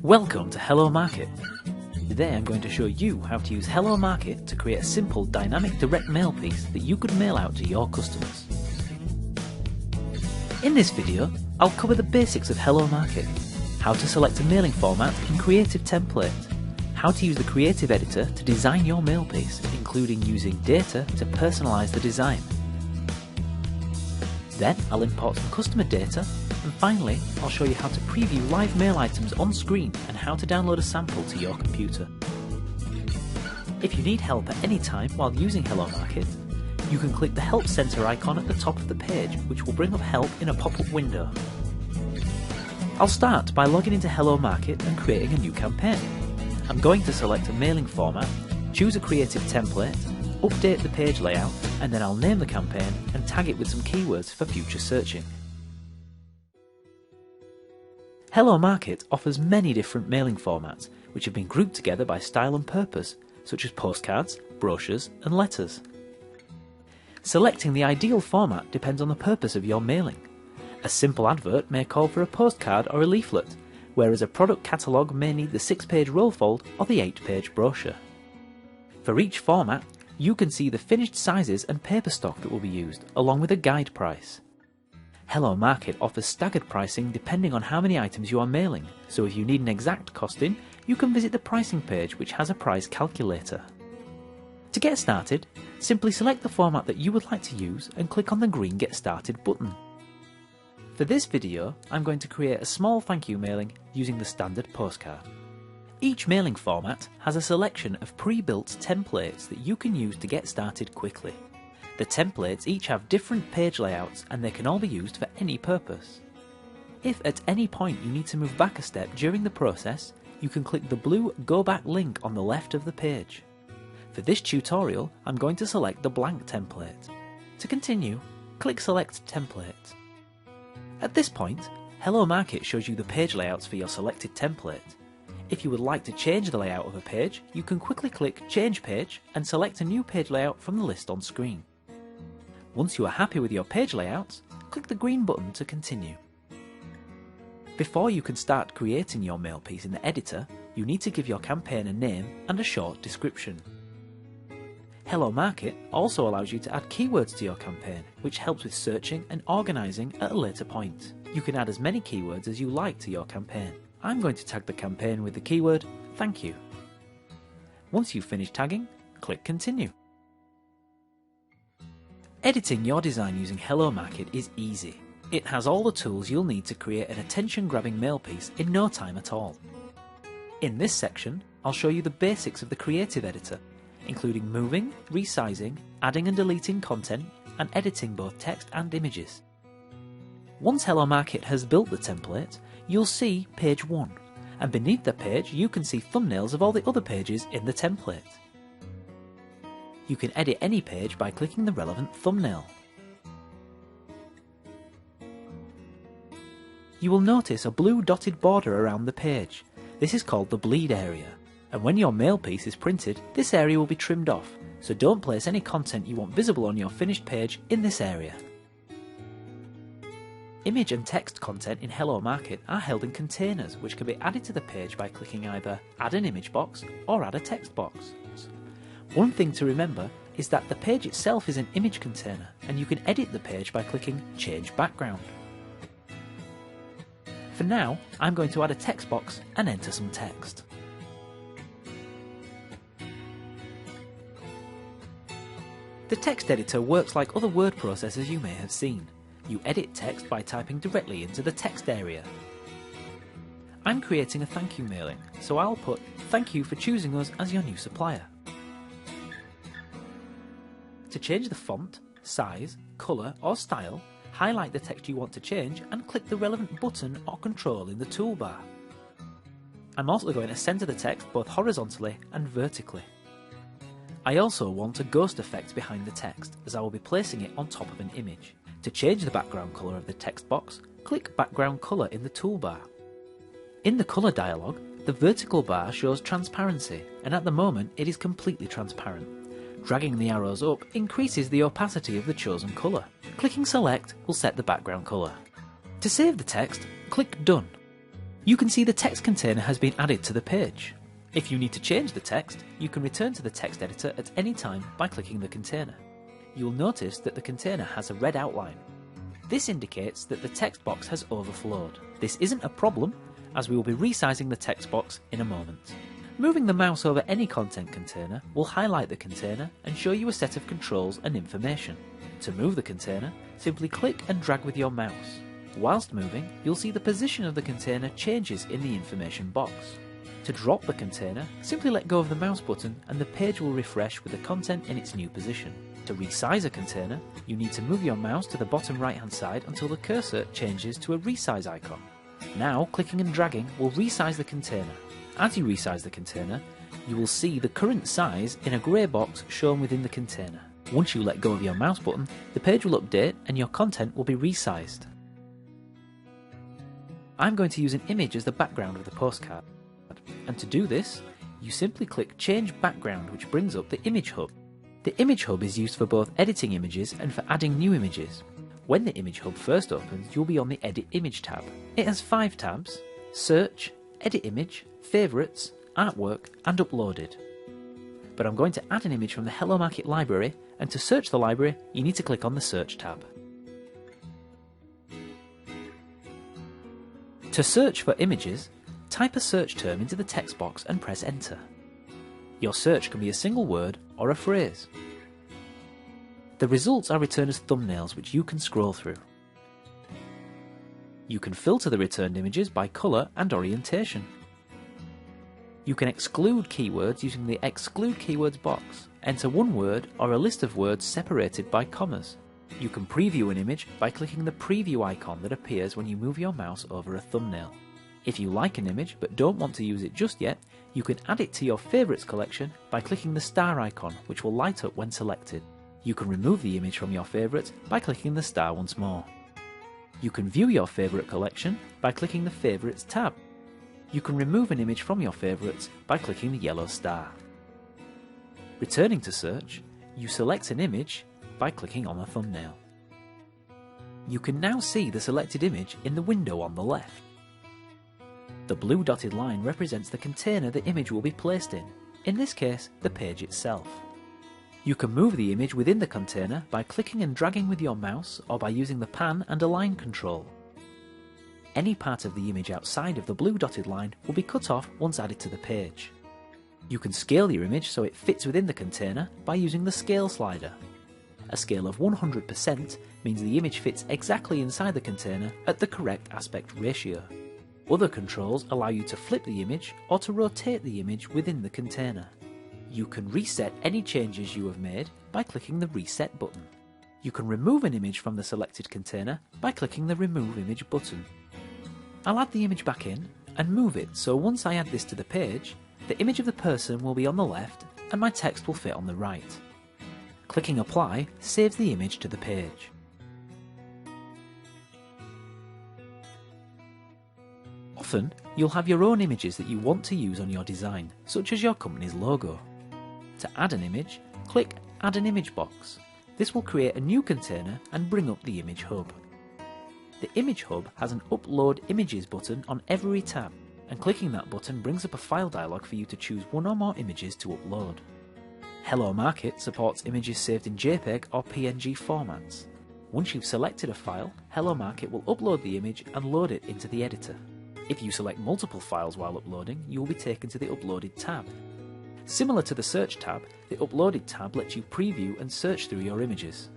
Welcome to Hello Market. Today I'm going to show you how to use Hello Market to create a simple dynamic direct mail piece that you could mail out to your customers. In this video, I'll cover the basics of Hello Market, how to select a mailing format in Creative Template, how to use the Creative Editor to design your mail piece, including using data to personalize the design. Then I'll import some customer data, and finally I'll show you how to preview live mail items on screen and how to download a sample to your computer. If you need help at any time while using Hello Market, you can click the Help Center icon at the top of the page, which will bring up help in a pop-up window. I'll start by logging into Hello Market and creating a new campaign. I'm going to select a mailing format, choose a creative template, update the page layout, and then I'll name the campaign and tag it with some keywords for future searching. Hello Market offers many different mailing formats which have been grouped together by style and purpose, such as postcards, brochures and letters. Selecting the ideal format depends on the purpose of your mailing. A simple advert may call for a postcard or a leaflet, whereas a product catalogue may need the 6-page roll fold or the 8-page brochure. For each format, you can see the finished sizes and paper stock that will be used, along with a guide price. Hello Market offers staggered pricing depending on how many items you are mailing, so if you need an exact costing, you can visit the pricing page which has a price calculator. To get started, simply select the format that you would like to use and click on the green Get Started button. For this video, I'm going to create a small thank you mailing using the standard postcard. Each mailing format has a selection of pre-built templates that you can use to get started quickly. The templates each have different page layouts and they can all be used for any purpose. If at any point you need to move back a step during the process, you can click the blue Go Back link on the left of the page. For this tutorial, I'm going to select the blank template. To continue, click Select Template. At this point, Hello Market shows you the page layouts for your selected template. If you would like to change the layout of a page, you can quickly click Change Page and select a new page layout from the list on screen. Once you are happy with your page layouts, click the green button to continue. Before you can start creating your mail piece in the editor, you need to give your campaign a name and a short description. Hello Market also allows you to add keywords to your campaign, which helps with searching and organising at a later point. You can add as many keywords as you like to your campaign. I'm going to tag the campaign with the keyword Thank You. Once you've finished tagging, click Continue. Editing your design using Hello Market is easy. It has all the tools you'll need to create an attention-grabbing mail piece in no time at all. In this section, I'll show you the basics of the Creative Editor, including moving, resizing, adding and deleting content, and editing both text and images. Once Hello Market has built the template, you'll see page 1, and beneath the page you can see thumbnails of all the other pages in the template. You can edit any page by clicking the relevant thumbnail. You will notice a blue dotted border around the page. This is called the bleed area, and when your mail piece is printed, this area will be trimmed off, so don't place any content you want visible on your finished page in this area. Image and text content in Hello Market are held in containers which can be added to the page by clicking either Add an Image Box or Add a Text Box. One thing to remember is that the page itself is an image container and you can edit the page by clicking Change Background. For now, I'm going to add a text box and enter some text. The text editor works like other word processors you may have seen. You edit text by typing directly into the text area. I'm creating a thank you mailing, so I'll put "Thank you for choosing us as your new supplier." To change the font, size, colour or style, highlight the text you want to change and click the relevant button or control in the toolbar. I'm also going to centre the text both horizontally and vertically. I also want a ghost effect behind the text, as I will be placing it on top of an image. To change the background colour of the text box, click Background Colour in the toolbar. In the colour dialog, the vertical bar shows transparency, and at the moment it is completely transparent. Dragging the arrows up increases the opacity of the chosen colour. Clicking Select will set the background colour. To save the text, click Done. you can see the text container has been added to the page. If you need to change the text, you can return to the text editor at any time by clicking the container. You will notice that the container has a red outline. This indicates that the text box has overflowed. This isn't a problem, as we will be resizing the text box in a moment. Moving the mouse over any content container will highlight the container and show you a set of controls and information. To move the container, simply click and drag with your mouse. Whilst moving, you'll see the position of the container changes in the information box. To drop the container, simply let go of the mouse button and the page will refresh with the content in its new position. To resize a container, you need to move your mouse to the bottom right hand side until the cursor changes to a resize icon. Now, clicking and dragging will resize the container. As you resize the container, you will see the current size in a grey box shown within the container. Once you let go of your mouse button, the page will update and your content will be resized. I'm going to use an image as the background of the postcard. And to do this, you simply click Change Background, which brings up the Image Hub. The Image Hub is used for both editing images and for adding new images. When the Image Hub first opens, you'll be on the Edit Image tab. It has 5 tabs: Search, Edit Image, Favourites, Artwork and Uploaded. But I'm going to add an image from the Hello Market library, and to search the library, you need to click on the Search tab. To search for images, type a search term into the text box and press Enter. Your search can be a single word or a phrase. The results are returned as thumbnails which you can scroll through. You can filter the returned images by colour and orientation. You can exclude keywords using the Exclude Keywords box. Enter one word or a list of words separated by commas. You can preview an image by clicking the preview icon that appears when you move your mouse over a thumbnail. If you like an image but don't want to use it just yet, you can add it to your favourites collection by clicking the star icon, which will light up when selected. You can remove the image from your favourites by clicking the star once more. You can view your favourite collection by clicking the Favourites tab. You can remove an image from your favourites by clicking the yellow star. Returning to search, you select an image by clicking on the thumbnail. You can now see the selected image in the window on the left. The blue dotted line represents the container the image will be placed in this case, the page itself. You can move the image within the container by clicking and dragging with your mouse or by using the pan and align control. Any part of the image outside of the blue dotted line will be cut off once added to the page. You can scale your image so it fits within the container by using the scale slider. A scale of 100% means the image fits exactly inside the container at the correct aspect ratio. Other controls allow you to flip the image or to rotate the image within the container. You can reset any changes you have made by clicking the Reset button. You can remove an image from the selected container by clicking the Remove Image button. I'll add the image back in and move it so once I add this to the page, the image of the person will be on the left and my text will fit on the right. Clicking Apply saves the image to the page. Often, you'll have your own images that you want to use on your design, such as your company's logo. To add an image, click Add an Image box. This will create a new container and bring up the Image Hub. The Image Hub has an Upload Images button on every tab, and clicking that button brings up a file dialog for you to choose one or more images to upload. Hello Market supports images saved in JPEG or PNG formats. Once you've selected a file, Hello Market will upload the image and load it into the editor. If you select multiple files while uploading, you will be taken to the Uploaded tab. Similar to the Search tab, the Uploaded tab lets you preview and search through your images.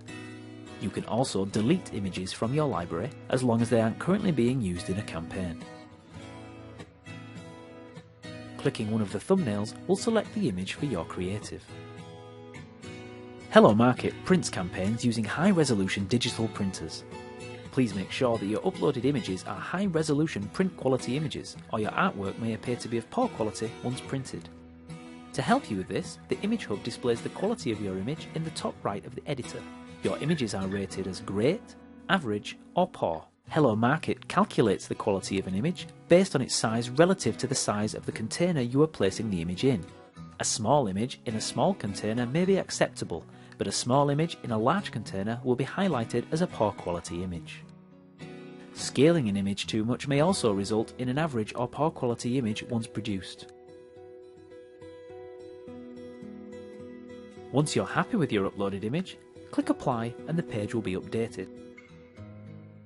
You can also delete images from your library as long as they aren't currently being used in a campaign. Clicking one of the thumbnails will select the image for your creative. Hello Market prints campaigns using high-resolution digital printers. Please make sure that your uploaded images are high-resolution print quality images, or your artwork may appear to be of poor quality once printed. To help you with this, the Image Hub displays the quality of your image in the top right of the editor. Your images are rated as Great, Average or Poor. Hello Market calculates the quality of an image based on its size relative to the size of the container you are placing the image in. A small image in a small container may be acceptable, but a small image in a large container will be highlighted as a poor quality image. Scaling an image too much may also result in an average or poor quality image once produced. Once you're happy with your uploaded image, click Apply and the page will be updated.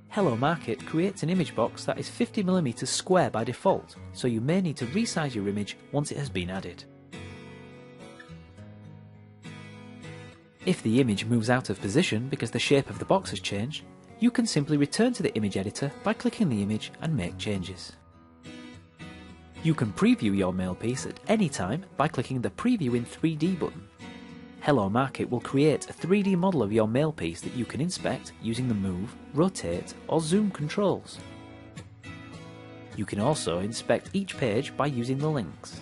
Hello Market creates an image box that is 50mm square by default, so you may need to resize your image once it has been added. If the image moves out of position because the shape of the box has changed, you can simply return to the image editor by clicking the image and make changes. You can preview your mail piece at any time by clicking the Preview in 3D button. Hello Market will create a 3D model of your mail piece that you can inspect using the Move, Rotate or Zoom controls. You can also inspect each page by using the links.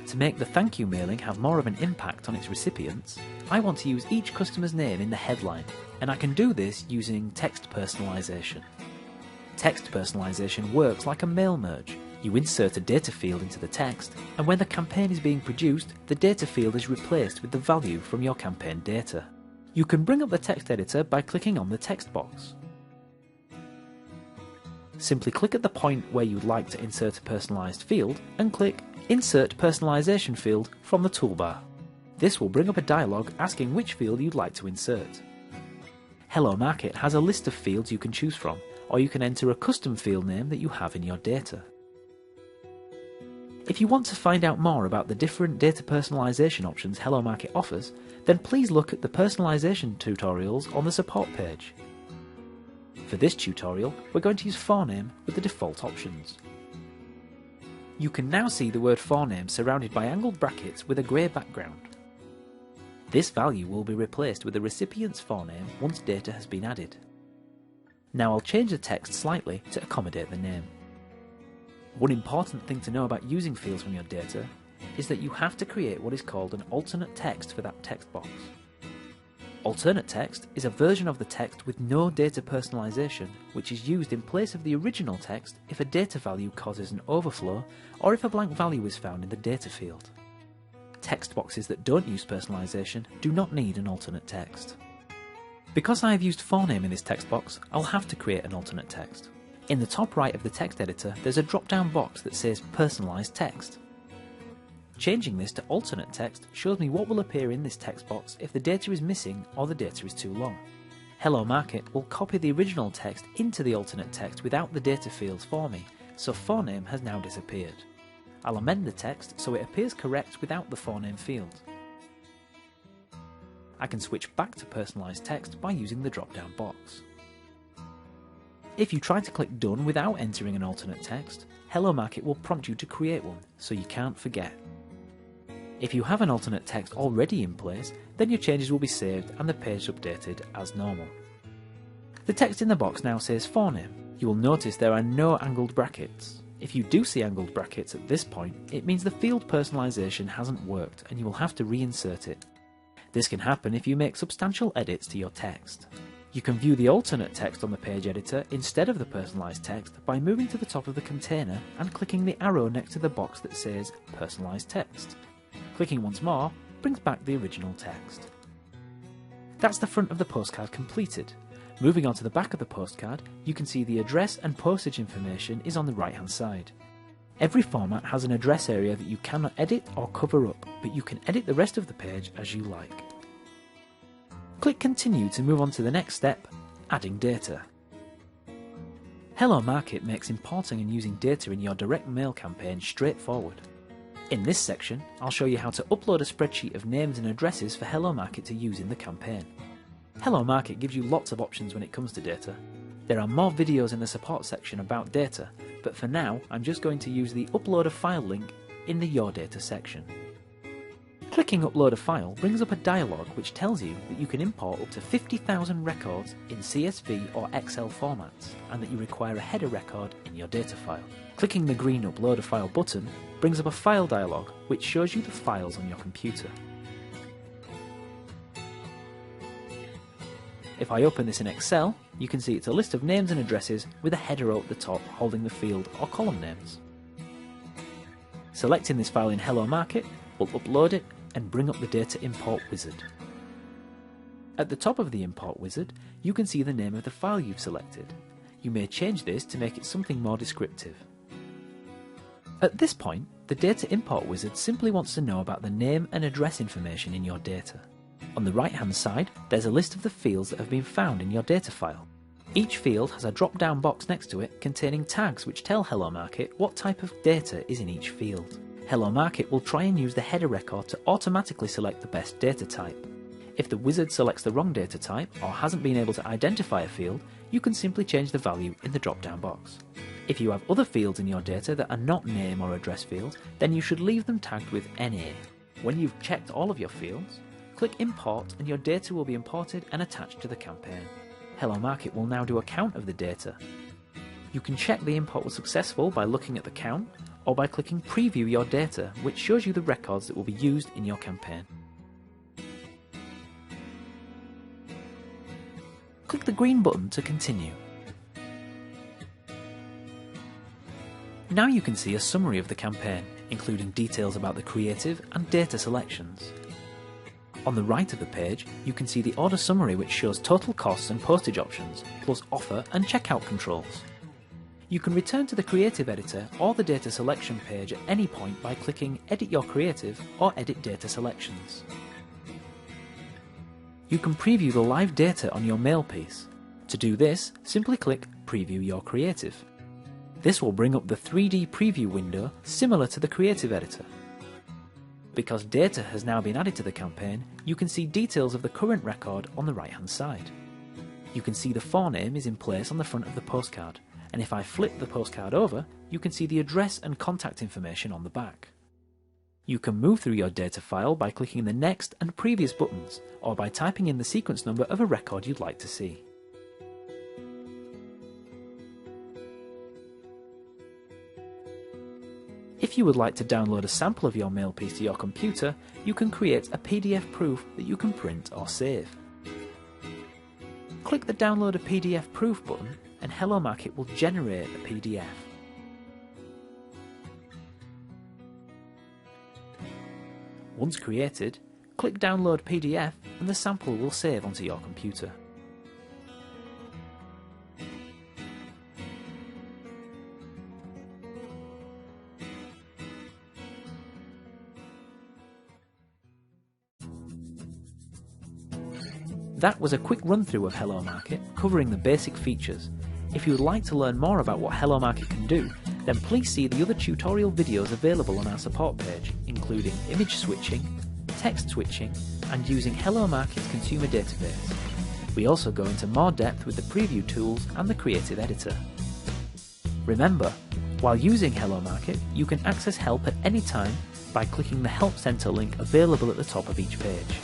To make the thank you mailing have more of an impact on its recipients, I want to use each customer's name in the headline, and I can do this using text personalization. Text personalization works like a mail merge. You insert a data field into the text, and when the campaign is being produced, the data field is replaced with the value from your campaign data. You can bring up the text editor by clicking on the text box. Simply click at the point where you'd like to insert a personalized field and click Insert Personalization Field from the toolbar. This will bring up a dialog asking which field you'd like to insert. Hello Market has a list of fields you can choose from, or you can enter a custom field name that you have in your data. If you want to find out more about the different data personalization options Hello Market offers, then please look at the personalization tutorials on the support page. For this tutorial, we're going to use forename with the default options. You can now see the word forename surrounded by angled brackets with a grey background. This value will be replaced with the recipient's forename once data has been added. Now I'll change the text slightly to accommodate the name. One important thing to know about using fields from your data is that you have to create what is called an alternate text for that text box. Alternate text is a version of the text with no data personalization, which is used in place of the original text if a data value causes an overflow or if a blank value is found in the data field. Text boxes that don't use personalization do not need an alternate text. Because I have used forename in this text box, I'll have to create an alternate text. In the top right of the text editor, there's a drop-down box that says Personalized Text. Changing this to alternate text shows me what will appear in this text box if the data is missing or the data is too long. Hello Market will copy the original text into the alternate text without the data fields for me, so forename has now disappeared. I'll amend the text so it appears correct without the forename field. I can switch back to personalized text by using the drop-down box. If you try to click Done without entering an alternate text, Hello Market will prompt you to create one, so you can't forget. If you have an alternate text already in place, then your changes will be saved and the page updated as normal. The text in the box now says forename. You will notice there are no angled brackets. If you do see angled brackets at this point, it means the field personalization hasn't worked and you will have to reinsert it. This can happen if you make substantial edits to your text. You can view the alternate text on the page editor instead of the personalized text by moving to the top of the container and clicking the arrow next to the box that says Personalized Text. Clicking once more brings back the original text. That's the front of the postcard completed. Moving on to the back of the postcard, you can see the address and postage information is on the right hand side. Every format has an address area that you cannot edit or cover up, but you can edit the rest of the page as you like. Click Continue to move on to the next step, adding data. Hello Market makes importing and using data in your direct mail campaign straightforward. In this section, I'll show you how to upload a spreadsheet of names and addresses for Hello Market to use in the campaign. Hello Market gives you lots of options when it comes to data. There are more videos in the support section about data, but for now I'm just going to use the Upload a File link in the Your Data section. Clicking Upload a File brings up a dialog which tells you that you can import up to 50,000 records in CSV or Excel formats, and that you require a header record in your data file. Clicking the green Upload a File button brings up a file dialog which shows you the files on your computer. If I open this in Excel, you can see it's a list of names and addresses with a header at the top holding the field or column names. Selecting this file in Hello Market will upload it and bring up the data import wizard. At the top of the import wizard, you can see the name of the file you've selected. You may change this to make it something more descriptive. At this point, the data import wizard simply wants to know about the name and address information in your data. On the right-hand side, there's a list of the fields that have been found in your data file. Each field has a drop-down box next to it containing tags which tell Hello Market what type of data is in each field. Hello Market will try and use the header record to automatically select the best data type. If the wizard selects the wrong data type or hasn't been able to identify a field, you can simply change the value in the drop-down box. If you have other fields in your data that are not name or address fields, then you should leave them tagged with NA. When you've checked all of your fields, click Import and your data will be imported and attached to the campaign. Hello Market will now do a count of the data. You can check the import was successful by looking at the count, or by clicking Preview Your Data, which shows you the records that will be used in your campaign. Click the green button to continue. Now you can see a summary of the campaign, including details about the creative and data selections. On the right of the page, you can see the order summary which shows total costs and postage options, plus offer and checkout controls. You can return to the creative editor or the data selection page at any point by clicking Edit Your Creative or Edit Data Selections. You can preview the live data on your mail piece. To do this, simply click Preview Your Creative. This will bring up the 3D preview window similar to the creative editor. Because data has now been added to the campaign, you can see details of the current record on the right-hand side. You can see the forename is in place on the front of the postcard, and if I flip the postcard over, you can see the address and contact information on the back. You can move through your data file by clicking the Next and Previous buttons, or by typing in the sequence number of a record you'd like to see. If you would like to download a sample of your mail piece to your computer, you can create a PDF proof that you can print or save. Click the Download a PDF Proof button and Hello Market will generate a PDF. Once created, click Download PDF and the sample will save onto your computer. That was a quick run-through of Hello Market, covering the basic features. If you would like to learn more about what Hello Market can do, then please see the other tutorial videos available on our support page, including image switching, text switching, and using Hello Market's consumer database. We also go into more depth with the preview tools and the creative editor. Remember, while using Hello Market, you can access help at any time by clicking the Help Center link available at the top of each page.